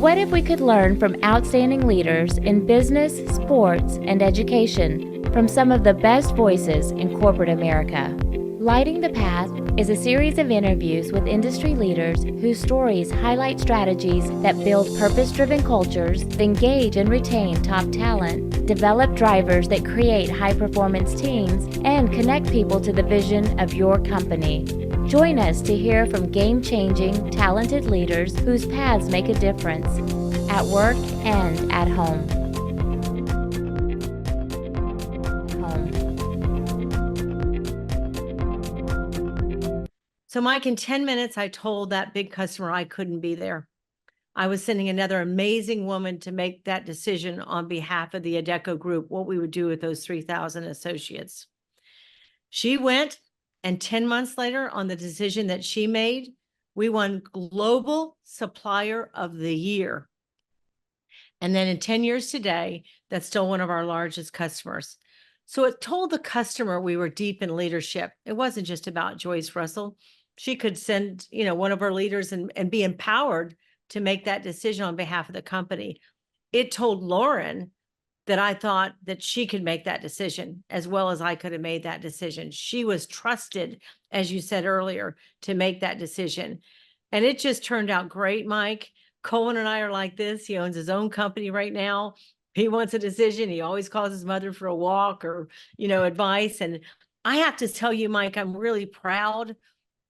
What if we could learn from outstanding leaders in business, sports, and education from some of the best voices in corporate America? Lighting the Path is a series of interviews with industry leaders whose stories highlight strategies that build purpose-driven cultures, engage and retain top talent, develop drivers that create high-performance teams, and connect people to the vision of your company. Join us to hear from game-changing, talented leaders whose paths make a difference at work and at home. So Mike, in 10 minutes, I told that big customer I couldn't be there. I was sending another amazing woman to make that decision on behalf of the Adecco Group, what we would do with those 3,000 associates. She went, and 10 months later, on the decision that she made, we won Global Supplier of the Year. And then in 10 years today, that's still one of our largest customers. So it told the customer we were deep in leadership. It wasn't just about Joyce Russell. She could send, one of her leaders and be empowered to make that decision on behalf of the company. It told Lauren that I thought that she could make that decision as well as I could have made that decision. She was trusted, as you said earlier, to make that decision. And it just turned out great, Mike. Colin and I are like this. He owns his own company right now. He wants a decision. He always calls his mother for a walk or, advice. And I have to tell you, Mike, I'm really proud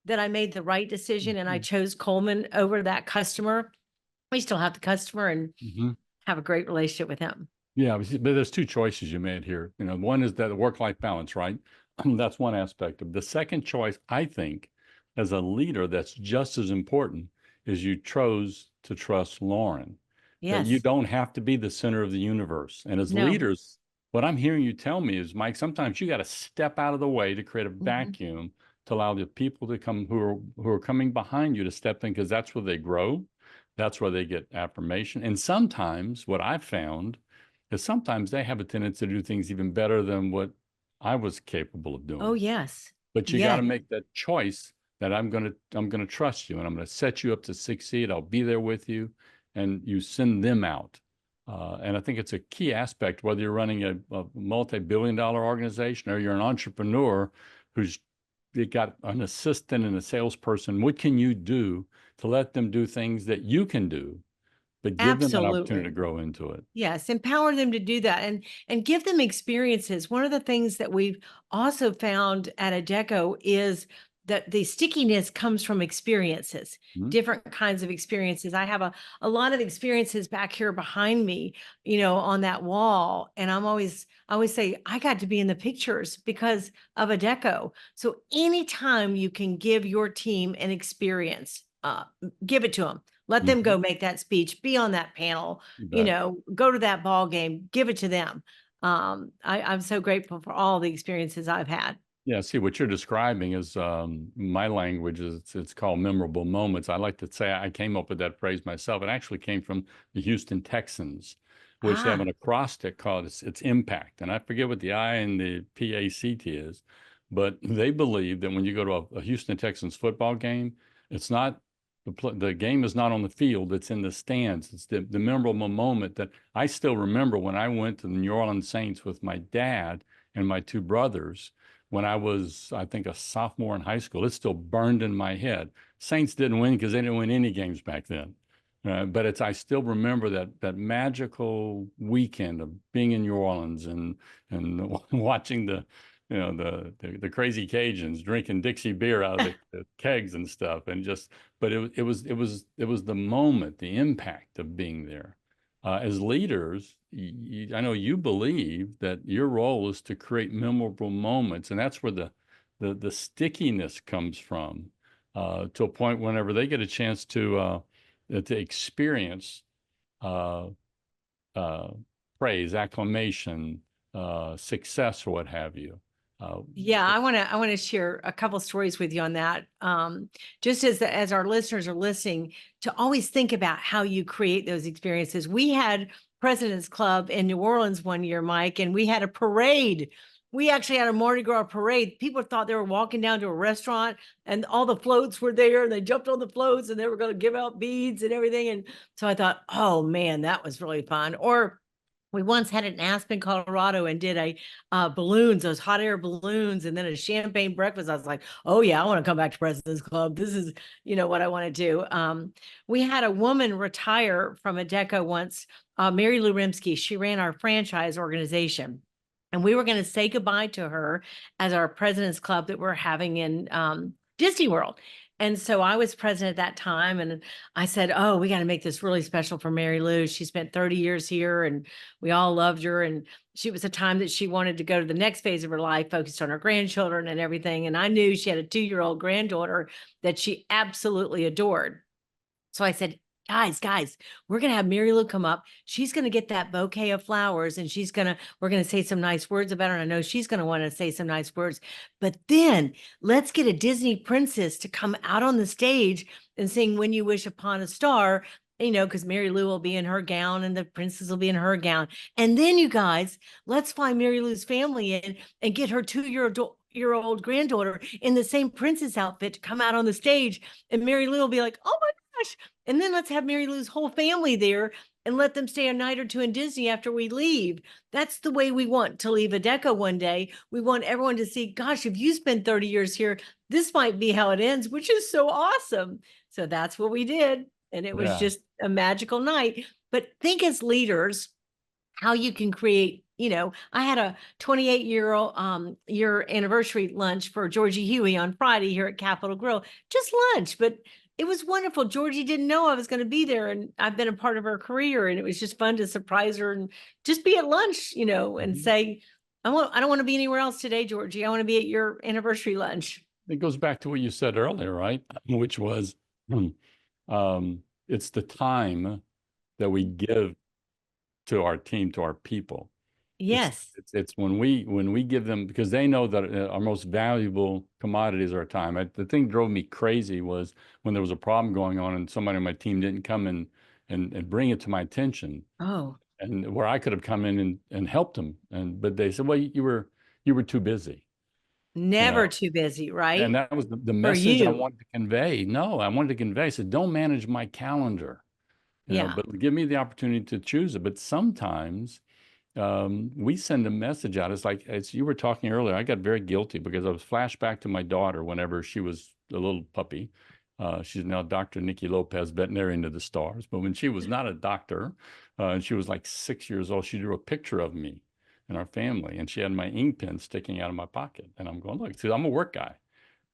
that I made the right decision and I chose Coleman over that customer. We still have the customer and have a great relationship with him. Yeah, but there's two choices you made here. One is that work-life balance, right? That's one aspect of it. The second choice, I think, as a leader, that's just as important is you chose to trust Lauren. Yes. That you don't have to be the center of the universe. And as leaders, what I'm hearing you tell me is, Mike, sometimes you got to step out of the way to create a vacuum to allow the people to come who are coming behind you to step in, because that's where they grow. That's where they get affirmation. And sometimes what I've found is sometimes they have a tendency to do things even better than what I was capable of doing. Oh, yes. But you got to make that choice that I'm going to trust you and I'm going to set you up to succeed. I'll be there with you, and you send them out. And I think it's a key aspect, whether you're running a multi-billion-dollar organization or you're an entrepreneur who's got an assistant and a salesperson. What can you do to let them do things that you can do, but give them an opportunity to grow into it? Yes, empower them to do that and give them experiences. One of the things that we've also found at Adecco is that the stickiness comes from experiences, different kinds of experiences. I have a lot of experiences back here behind me, on that wall. And I always say, I got to be in the pictures because of Adecco. So anytime you can give your team an experience, give it to them. Let them go make that speech, be on that panel, go to that ball game, give it to them. I'm so grateful for all the experiences I've had. Yeah, see, what you're describing is my language it's called memorable moments. I like to say I came up with that phrase myself. It actually came from the Houston Texans, which have an acrostic called it's impact. And I forget what the I and the PACT is, but they believe that when you go to a Houston Texans football game, it's not the game is not on the field, it's in the stands. It's the memorable moment that I still remember when I went to the New Orleans Saints with my dad and my two brothers. When I was, I think, a sophomore in high school, it's still burned in my head. Saints didn't win because they didn't win any games back then. But I still remember that magical weekend of being in New Orleans and watching the crazy Cajuns drinking Dixie beer out of the kegs and stuff. But it was the moment, the impact of being there. As leaders, I know you believe that your role is to create memorable moments, and that's where the stickiness comes from, to a point whenever they get a chance to experience praise, acclamation, success, or what have you. Yeah, I want to share a couple stories with you on that. Just as our listeners are listening, to always think about how you create those experiences. We had President's Club in New Orleans one year, Mike, and we had a parade we actually had a Mardi Gras parade. People thought they were walking down to a restaurant and all the floats were there and they jumped on the floats and they were going to give out beads and everything. And so I thought, oh man, that was really fun. Or we once had it in Aspen, Colorado, and did a balloons, those hot air balloons, and then a champagne breakfast. I was like, oh yeah, I want to come back to President's Club. This is, what I want to do. We had a woman retire from Adecco once, Mary Lou Rimsky. She ran our franchise organization. And we were going to say goodbye to her as our President's Club that we're having in Disney World. And so I was president at that time. And I said, oh, we got to make this really special for Mary Lou. She spent 30 years here and we all loved her. And she was a time that she wanted to go to the next phase of her life, focused on her grandchildren and everything. And I knew she had a 2-year-old granddaughter that she absolutely adored. So I said, guys, we're going to have Mary Lou come up. She's going to get that bouquet of flowers and we're going to say some nice words about her. And I know she's going to want to say some nice words, but then let's get a Disney princess to come out on the stage and sing When You Wish Upon a Star, because Mary Lou will be in her gown and the princess will be in her gown. And then you guys, let's fly Mary Lou's family in and get her 2-year-old granddaughter in the same princess outfit to come out on the stage. And Mary Lou will be like, oh my gosh. And then let's have Mary Lou's whole family there and let them stay a night or two in Disney after we leave. That's the way we want to leave Adecco one day. We want everyone to see, gosh, if you spend 30 years here, this might be how it ends, which is so awesome. So that's what we did. And it was just a magical night. But think as leaders, how you can create, I had a 28-year anniversary lunch for Georgie Huey on Friday here at Capitol Grill, just lunch, but it was wonderful. Georgie didn't know I was going to be there, and I've been a part of her career, and it was just fun to surprise her and just be at lunch, and say, I don't want to be anywhere else today, Georgie. I want to be at your anniversary lunch. It goes back to what you said earlier, right? Which was, it's the time that we give to our team, to our people. Yes. It's when we give them, because they know that our most valuable commodity is our time. The thing drove me crazy was when there was a problem going on and somebody on my team didn't come and bring it to my attention. Oh. And where I could have come in and helped them. But they said, well, you were too busy. Never too busy, right? And that was the message I wanted to convey. No, I wanted to convey. I said, don't manage my calendar. But give me the opportunity to choose it. But sometimes we send a message out. It's like, as you were talking earlier, I got very guilty because I was flashback to my daughter whenever she was a little puppy. She's now Dr. Nikki Lopez, veterinarian to the stars. But when she was not a doctor, and she was like 6 years old, she drew a picture of me and our family. And she had my ink pen sticking out of my pocket. And I'm going, look, see, I'm a work guy.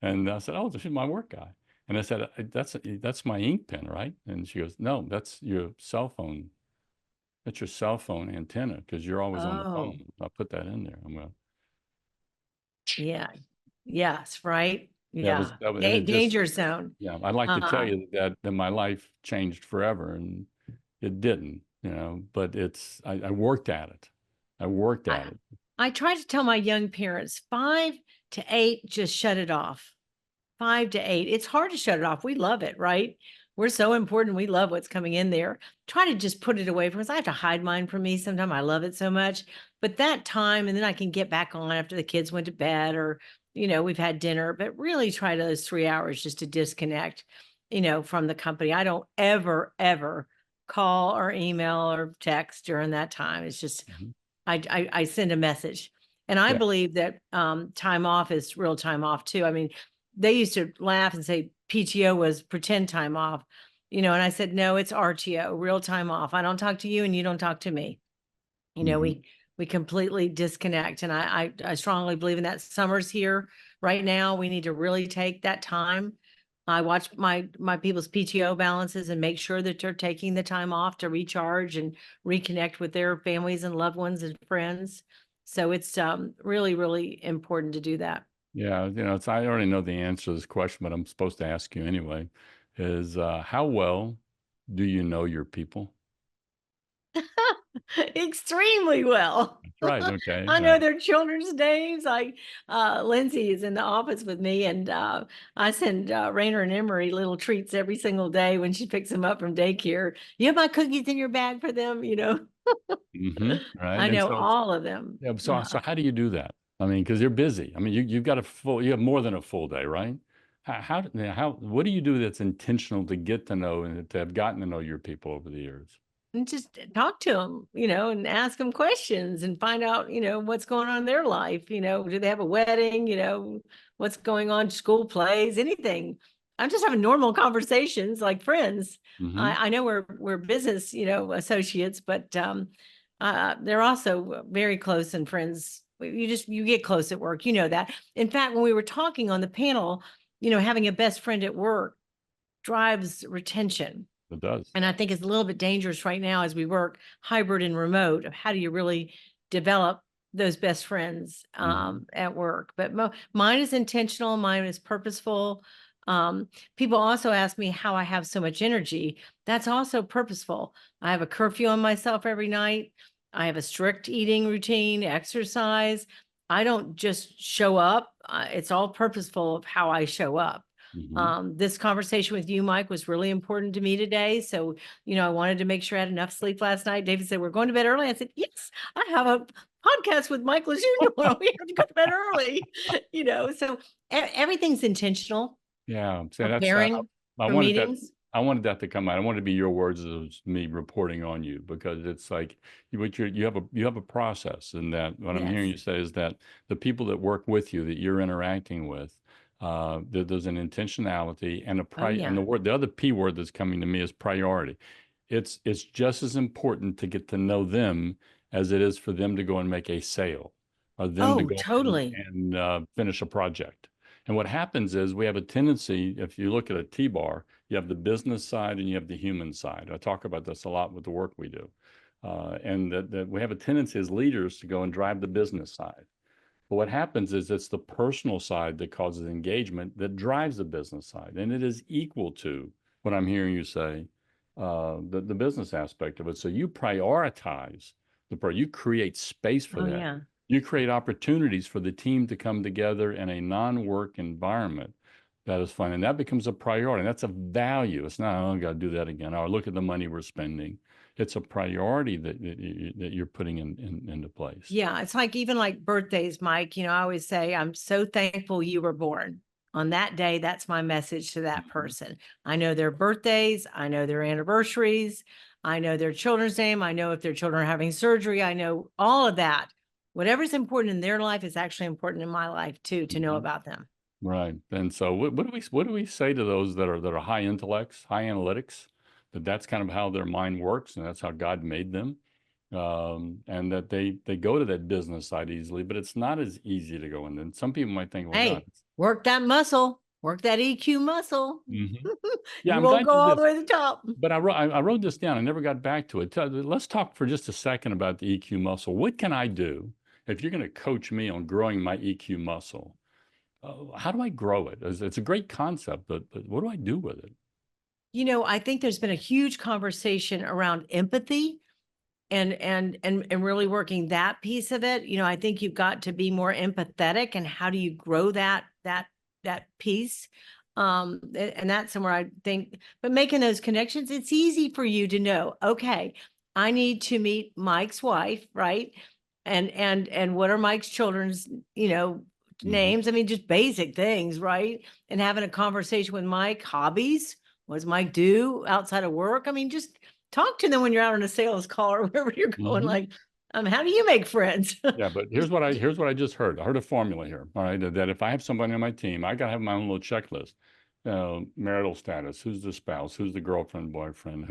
And I said, oh, this is my work guy. And I said, that's my ink pen, right? And she goes, no, that's your cell phone. That's your cell phone antenna because you're always on the phone. I'll put that in there. I'm going. Yeah. Yes. Right. Yeah. That was danger zone. Yeah. I'd like to tell you that my life changed forever, and it didn't. But I worked at it. I try to tell my young parents 5 to 8, just shut it off. 5 to 8. It's hard to shut it off. We love it, right? We're so important. We love what's coming in there. Try to just put it away from us. I have to hide mine from me sometimes. I love it so much. But that time, and then I can get back on after the kids went to bed or, we've had dinner, but really try those 3 hours just to disconnect, from the company. I don't ever call or email or text during that time. It's just, I send a message. And I believe that time off is real time off too. I mean, they used to laugh and say PTO was pretend time off, and I said, no, it's RTO, real time off. I don't talk to you and you don't talk to me. We completely disconnect. And I strongly believe in that. Summer's here right now. We need to really take that time. I watch my people's PTO balances and make sure that they're taking the time off to recharge and reconnect with their families and loved ones and friends. So it's really, really important to do that. Yeah, I already know the answer to this question, but I'm supposed to ask you anyway, is how well do you know your people? Extremely well. Right. Okay. I know their children's names. Lindsay is in the office with me, and I send Rainer and Emery little treats every single day when she picks them up from daycare. You have my cookies in your bag for them, Right. I know all of them. Yeah. So how do you do that? I mean, because you're busy. I mean, you've got you have more than a full day, right? What do you do that's intentional to get to know and to have gotten to know your people over the years? And just talk to them, and ask them questions and find out, what's going on in their life. Do they have a wedding? What's going on, school plays, anything. I'm just having normal conversations like friends. Hmm. I know we're business, associates, but they're also very close and friends. You get close at work, that. In fact, when we were talking on the panel, having a best friend at work drives retention. It does. And I think it's a little bit dangerous right now as we work hybrid and remote of how do you really develop those best friends at work. But mine is intentional. Mine is purposeful. People also ask me how I have so much energy. That's also purposeful. I have a curfew on myself every night. I have a strict eating routine, exercise. I don't just show up. It's all purposeful of how I show up. This conversation with you, Mike, was really important to me today. So, I wanted to make sure I had enough sleep last night. David said, we're going to bed early. I said, yes, I have a podcast with Mike Lazunier. We have to go to bed early, so everything's intentional. Yeah. So Preparing I for wanted meetings. I wanted that to come out. I wanted to be your words as me reporting on you, because it's like you have a process, and that what I'm hearing Yes. you say is that the people that work with you, that you're interacting with, there's an intentionality and and the other P word that's coming to me is priority. It's just as important to get to know them as it is for them to go and make a sale, or them to Oh, go totally. and finish a project. And what happens is we have a tendency, if you look at a T-bar, you have the business side and you have the human side. I talk about this a lot with the work we do. And that we have a tendency as leaders to go and drive the business side. But what happens is it's the personal side that causes engagement that drives the business side. And it is equal to what I'm hearing you say, the business aspect of it. So you prioritize you create space for Oh, that. yeah. You create opportunities for the team to come together in a non-work environment that is fun. And that becomes a priority. And that's a value. It's not, oh, I got to do that again. Or look at the money we're spending. It's a priority that you're putting into place. Yeah. It's like, even like birthdays, Mike, I always say, I'm so thankful you were born on that day. That's my message to that person. I know their birthdays. I know their anniversaries. I know their children's name. I know if their children are having surgery. I know all of that. Whatever's important in their life is actually important in my life too, to know about them. Right. And so what do we say to those that are high intellects, high analytics, that's kind of how their mind works, and that's how God made them. And that they go to that business side easily, but it's not as easy to go in. And some people might think, well, God, Hey, work that muscle, work that EQ muscle. yeah, You I'm won't glad go you all did. the way to the top. But I wrote this down. I never got back to it. Let's talk for just a second about the EQ muscle. What can I do if you're going to coach me on growing my EQ muscle? How do I grow it? It's a great concept, but what do I do with it? I think there's been a huge conversation around empathy and really working that piece of it. I think you've got to be more empathetic, and how do you grow that piece? And that's somewhere I think, but making those connections, it's easy for you to know, okay, I need to meet Mike's wife, right? And what are Mike's children's, names? I mean, just basic things, right? And having a conversation with Mike, hobbies. What does Mike do outside of work? I mean, just talk to them when you're out on a sales call or wherever you're going. Like, how do you make friends? Yeah, but here's what I just heard. I heard a formula here. All right, that if I have somebody on my team, I gotta have my own little checklist. Marital status, who's the spouse, who's the girlfriend, boyfriend,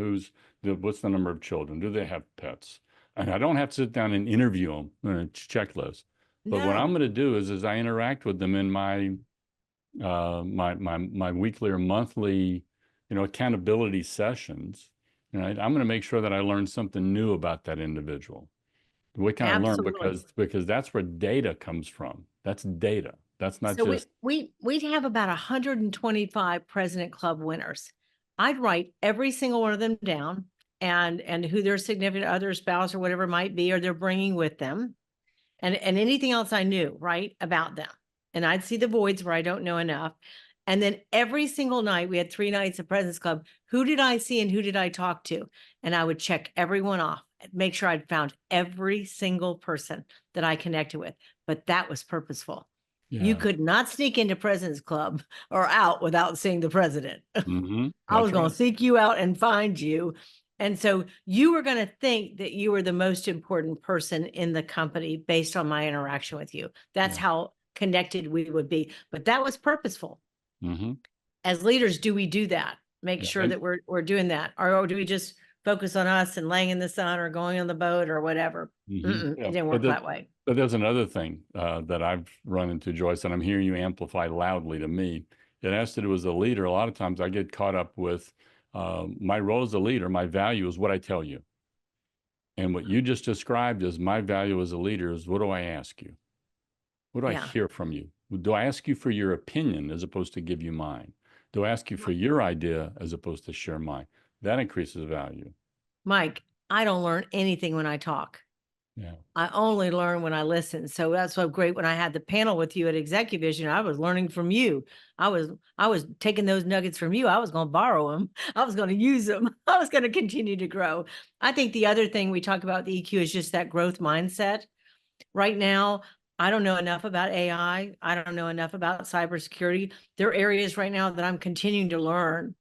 what's the number of children, do they have pets? And I don't have to sit down and interview them, checklist. But what I'm No, going to do is I interact with them in my my weekly or monthly, accountability sessions. Right? I'm going to make sure that I learn something new about that individual. What can I learn? absolutely. Because that's where data comes from. That's data. That's not So just. we'd have about 125 President Club winners. I'd write every single one of them down, and who their significant other, spouse, or whatever it might be, or they're bringing with them, and anything else I knew, right, about them. And I'd see the voids where I don't know enough. And then every single night, we had 3 nights of President's Club. Who did I see and who did I talk to? And I would check everyone off, make sure I'd found every single person that I connected with. but that was purposeful. Yeah. You could not sneak into President's Club or out without seeing the president. Mm-hmm. I was That's going right. to seek you out and find you. And so you were going to think that you were the most important person in the company based on my interaction with you. That's Yeah. how connected we would be. But that was purposeful. Mm-hmm. As leaders, do we do that? Make Yeah. sure that we're doing that, or do we just focus on us and laying in the sun or going on the boat or whatever? Mm-hmm. It Yeah. didn't work that way. But there's another thing that I've run into, Joyce, and I'm hearing you amplify loudly to me. It has to do as a leader. A lot of times I get caught up with my role as a leader. My value is what I tell you. And what you just described as my value as a leader is, what do I ask you? What do I Yeah. hear from you? Do I ask you for your opinion as opposed to give you mine? Do I ask you for your idea as opposed to share mine? That increases value. Mike, I don't learn anything when I talk. Yeah. I only learn when I listen. So that's so great. When I had the panel with you at Executive Vision, I was learning from you. I was taking those nuggets from you. I was going to borrow them. I was going to use them. I was going to continue to grow. I think the other thing we talk about the EQ is just that growth mindset. Right now, I don't know enough about AI. I don't know enough about cybersecurity. There are areas right now that I'm continuing to learn.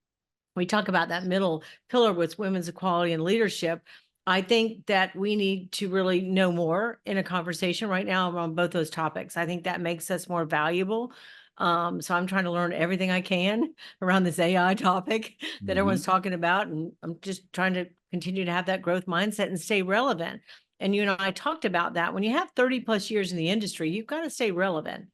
We talk about that middle pillar with women's equality and leadership. I think that we need to really know more in a conversation right now around both those topics. I think that makes us more valuable. So I'm trying to learn everything I can around this AI topic that everyone's talking about. And I'm just trying to continue to have that growth mindset and stay relevant. And you and I talked about that. When you have 30 plus years in the industry, you've got to stay relevant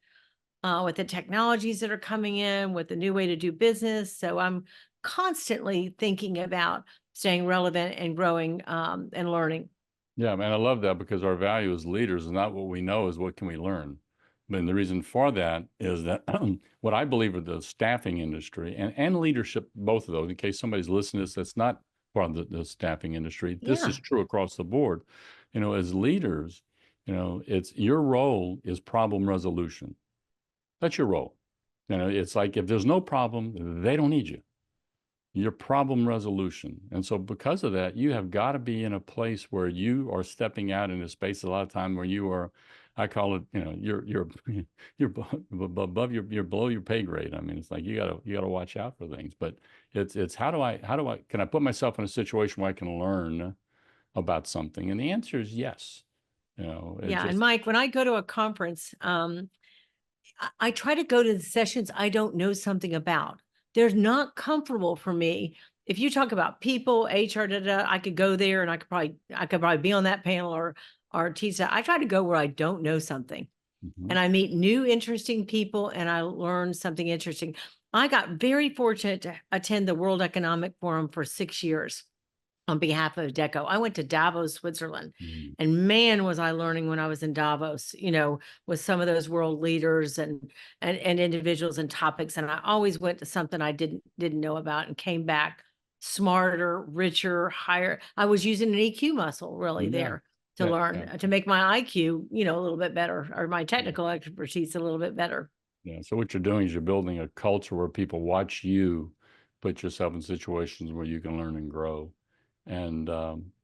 with the technologies that are coming in, with the new way to do business. So I'm constantly thinking about staying relevant and growing and learning. Yeah, man, I love that, because our value as leaders is not what we know, is what can we learn. And the reason for that is that what I believe of the staffing industry and leadership, both of those, in case somebody's listening to this that's not part of the staffing industry, this is true across the board. As leaders, it's your role is problem resolution. That's your role. It's like, if there's no problem, they don't need you. Your problem resolution. And so because of that, you have got to be in a place where you are stepping out in a space a lot of time where you are, I call it, you're above you're below your pay grade. I mean, it's like you gotta watch out for things. But it's how do I can I put myself in a situation where I can learn about something? And the answer is yes. And Mike, when I go to a conference, I try to go to the sessions I don't know something about. They're not comfortable for me. If you talk about people, HR, I could go there and I could probably be on that panel or teach that. I try to go where I don't know something. And I meet new, interesting people and I learn something interesting. I got very fortunate to attend the World Economic Forum for 6 years on behalf of Adecco. I went to Davos, Switzerland, and man, was I learning when I was in Davos, with some of those world leaders and individuals and topics. And I always went to something I didn't know about and came back smarter, richer, higher. I was using an EQ muscle really there to learn, to make my IQ, a little bit better, or my technical expertise a little bit better. Yeah. So what you're doing is you're building a culture where people watch you put yourself in situations where you can learn and grow. And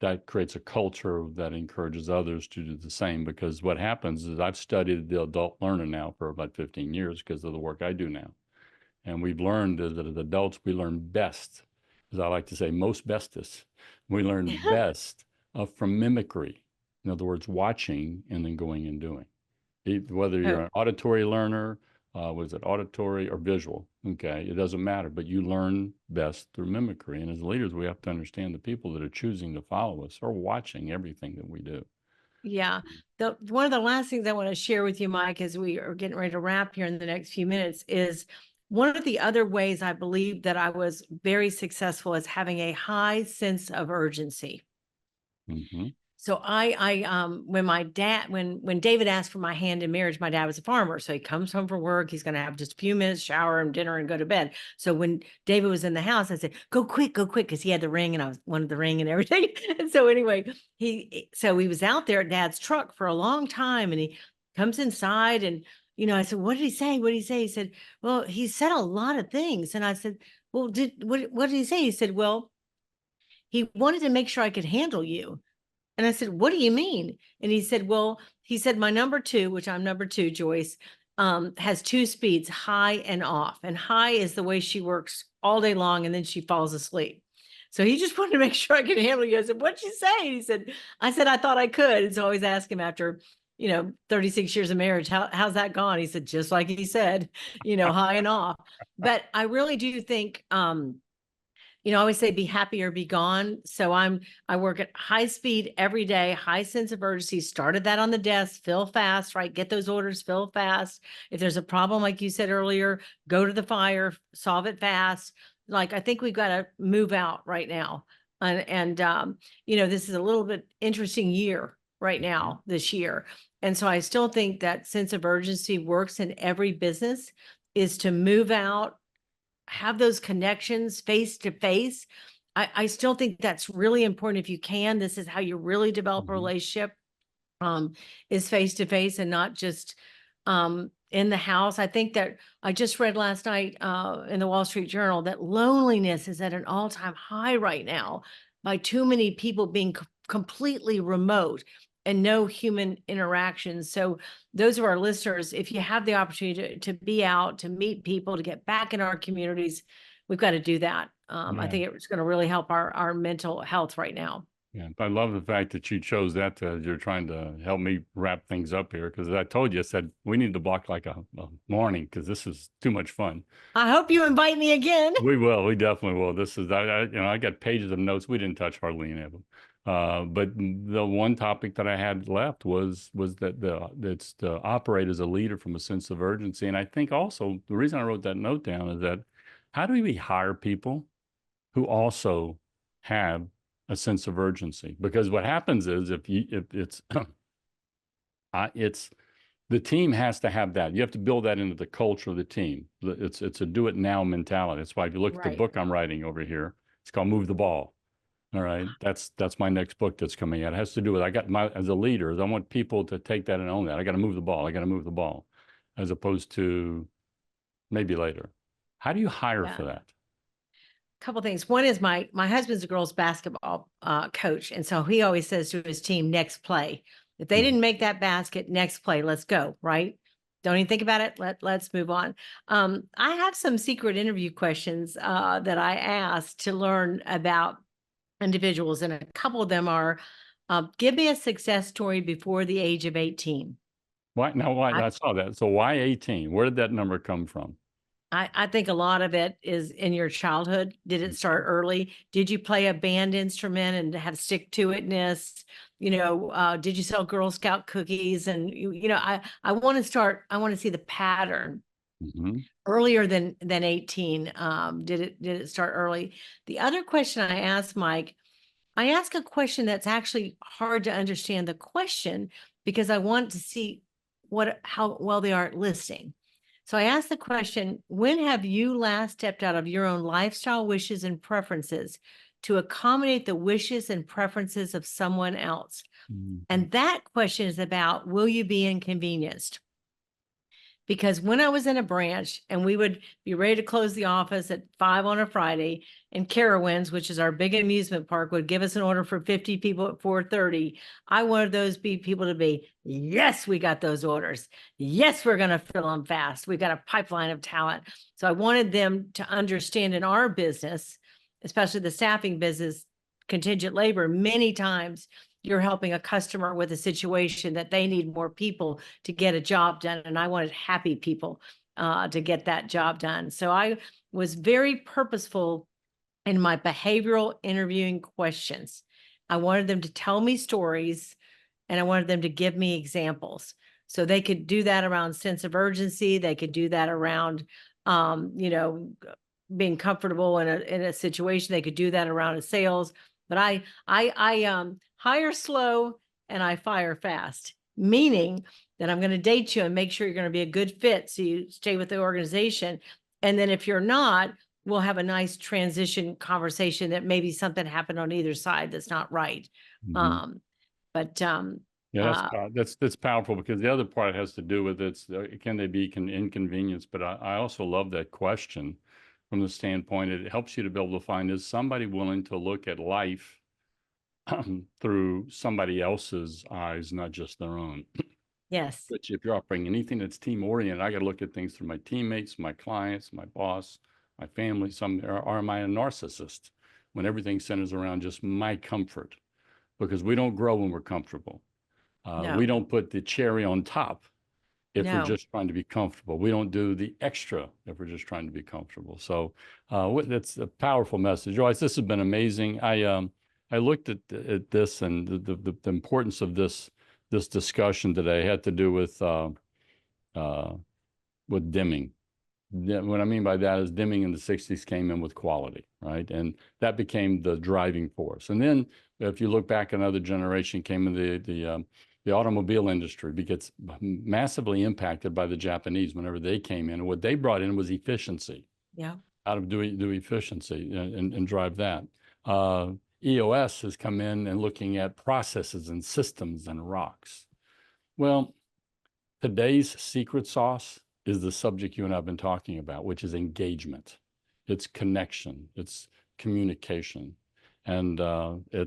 that creates a culture that encourages others to do the same. Because what happens is, I've studied the adult learner now for about 15 years because of the work I do now. And we've learned that as adults, we learn best, as I like to say, most bestest. We learn best from mimicry. In other words, watching and then going and doing. Whether you're an auditory learner, was it auditory or visual? Okay, it doesn't matter, but you learn best through mimicry. And as leaders, we have to understand the people that are choosing to follow us are watching everything that we do. Yeah. One of the last things I want to share with you, Mike, as we are getting ready to wrap here in the next few minutes, is one of the other ways I believe that I was very successful is having a high sense of urgency. So when David asked for my hand in marriage, my dad was a farmer. So he comes home from work. He's going to have just a few minutes, shower and dinner and go to bed. So when David was in the house, I said, go quick, because he had the ring and I wanted the ring and everything. And so anyway, he was out there at Dad's truck for a long time and he comes inside and, I said, what did he say? What did he say? He said, well, he said a lot of things. And I said, well, what did he say? He said, well, he wanted to make sure I could handle you. And I said, what do you mean? And he said, well, he said, my number two, which I'm number two, Joyce, has two speeds, high and off. And high is the way she works all day long, and then she falls asleep. So he just wanted to make sure I could handle it. I said, what'd you say? He said, I said, I thought I could. And so I always ask him after, 36 years of marriage, how's that gone? He said, just like he said, high and off. But I really do think, I always say be happy or be gone. So I work at high speed every day, high sense of urgency, started that on the desk, fill fast, right? Get those orders, fill fast. If there's a problem, like you said earlier, go to the fire, solve it fast. Like, I think we've got to move out right now. And this is a little bit interesting year right now, this year. And so I still think that sense of urgency works in every business, is to move out, have those connections face to face. I still think that's really important. If you can, this is how you really develop a relationship, is face to face and not just in the house. I think that I just read last night in the Wall Street Journal that loneliness is at an all-time high right now by too many people being completely remote and no human interaction. So those of our listeners, if you have the opportunity to be out, to meet people, to get back in our communities, we've got to do that. I think it's going to really help our mental health right now. Yeah, I love the fact that you chose that. You're trying to help me wrap things up here, because I told you, I said we need to block like a morning, because this is too much fun. I hope you invite me again. We will. We definitely will. This is, I got pages of notes. We didn't touch hardly any of them. But the one topic that I had left was that it's to operate as a leader from a sense of urgency. And I think also the reason I wrote that note down is that how do we hire people who also have a sense of urgency? Because what happens is if it's the team has to have that. You have to build that into the culture of the team. It's a do it now mentality. That's why if you look at the book I'm writing over here, it's called Move the Ball. All right. That's my next book that's coming out. It has to do with, as a leader, I want people to take that and own that. I got to move the ball. I got to move the ball, as opposed to maybe later. How do you hire for that? Couple things. One is my husband's a girls basketball coach. And so he always says to his team, next play. If they didn't make that basket, next play, let's go. Right. Don't even think about it. Let's move on. I have some secret interview questions that I asked to learn about individuals. And a couple of them are, give me a success story before the age of 18. Why? I saw that. So why 18? Where did that number come from? I think a lot of it is in your childhood. Did it start early? Did you play a band instrument and have stick-to-itness? Did you sell Girl Scout cookies? And I want to see the pattern earlier than 18. Did it start early? The other question I asked Mike, I ask a question that's actually hard to understand the question, because I want to see how well they are at listening. So I asked the question, when have you last stepped out of your own lifestyle wishes and preferences to accommodate the wishes and preferences of someone else? And that question is about, will you be inconvenienced? Because when I was in a branch and we would be ready to close the office at 5 on a Friday, and Carowinds, which is our big amusement park, would give us an order for 50 people at 4:30, I wanted those people to be, yes, we got those orders. Yes, we're going to fill them fast. We got a pipeline of talent. So I wanted them to understand in our business, especially the staffing business, contingent labor, many times you're helping a customer with a situation that they need more people to get a job done. And I wanted happy people to get that job done. So I was very purposeful in my behavioral interviewing questions. I wanted them to tell me stories, and I wanted them to give me examples. So they could do that around sense of urgency. They could do that around, being comfortable in a situation. They could do that around a sales. But I hire slow and I fire fast, meaning that I'm going to date you and make sure you're going to be a good fit, so you stay with the organization. And then if you're not, we'll have a nice transition conversation that maybe something happened on either side that's not right. Yeah, that's powerful, because the other part has to do with can they be inconvenienced? But I also love that question from the standpoint, it helps you to be able to find, is somebody willing to look at life through somebody else's eyes, not just their own. Yes. Which if you're offering anything that's team oriented, I got to look at things through my teammates, my clients, my boss, my family. Or am I a narcissist when everything centers around just my comfort? Because we don't grow when we're comfortable. We No, don't put the cherry on top if we're no. just trying to be comfortable. We don't do the extra if we're just trying to be comfortable. So that's a powerful message. Joyce, this has been amazing. I looked at this, and the importance of this discussion today had to do with dimming. What I mean by that is dimming in the 60s came in with quality, right? And that became the driving force. And then if you look back, another generation came in, the automobile industry gets massively impacted by the Japanese whenever they came in. And what they brought in was efficiency. Yeah. How to do efficiency and drive that. EOS has come in and looking at processes and systems and rocks. Well, today's secret sauce is the subject you and I have been talking about, which is engagement. It's connection. It's communication. And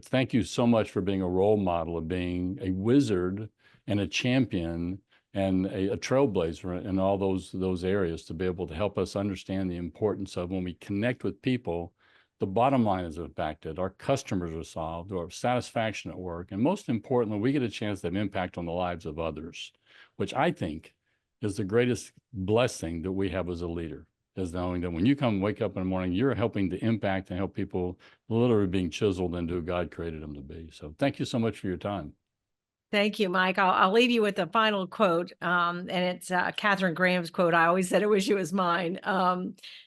thank you so much for being a role model of being a wizard and a champion and a trailblazer in all those areas to be able to help us understand the importance of when we connect with people, the bottom line is impacted, our customers are solved, or satisfaction at work. And most importantly, we get a chance to have impact on the lives of others, which I think is the greatest blessing that we have as a leader, is knowing that when you wake up in the morning, you're helping to impact and help people literally being chiseled into who God created them to be. So thank you so much for your time. Thank you, Mike. I'll leave you with a final quote, and it's Catherine Graham's quote. I always said, I wish it was mine.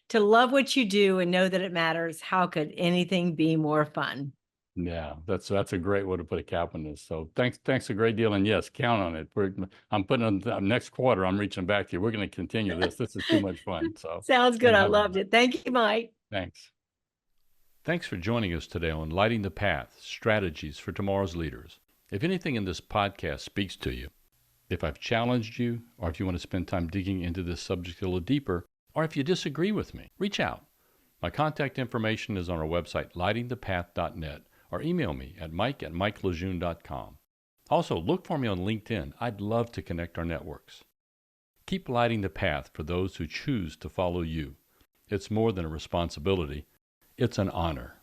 To love what you do and know that it matters, how could anything be more fun? Yeah, that's a great way to put a cap on this. So thanks a great deal. And yes, count on it. I'm putting on the next quarter, I'm reaching back to you. We're going to continue this. This is too much fun. So Sounds good. I loved it. Thank you, Mike. Thanks. Thanks for joining us today on Lighting the Path, Strategies for Tomorrow's Leaders. If anything in this podcast speaks to you, if I've challenged you, or if you want to spend time digging into this subject a little deeper, or if you disagree with me, reach out. My contact information is on our website, lightingthepath.net, or email me at mike@mikelejeune.com. Also, look for me on LinkedIn. I'd love to connect our networks. Keep lighting the path for those who choose to follow you. It's more than a responsibility. It's an honor.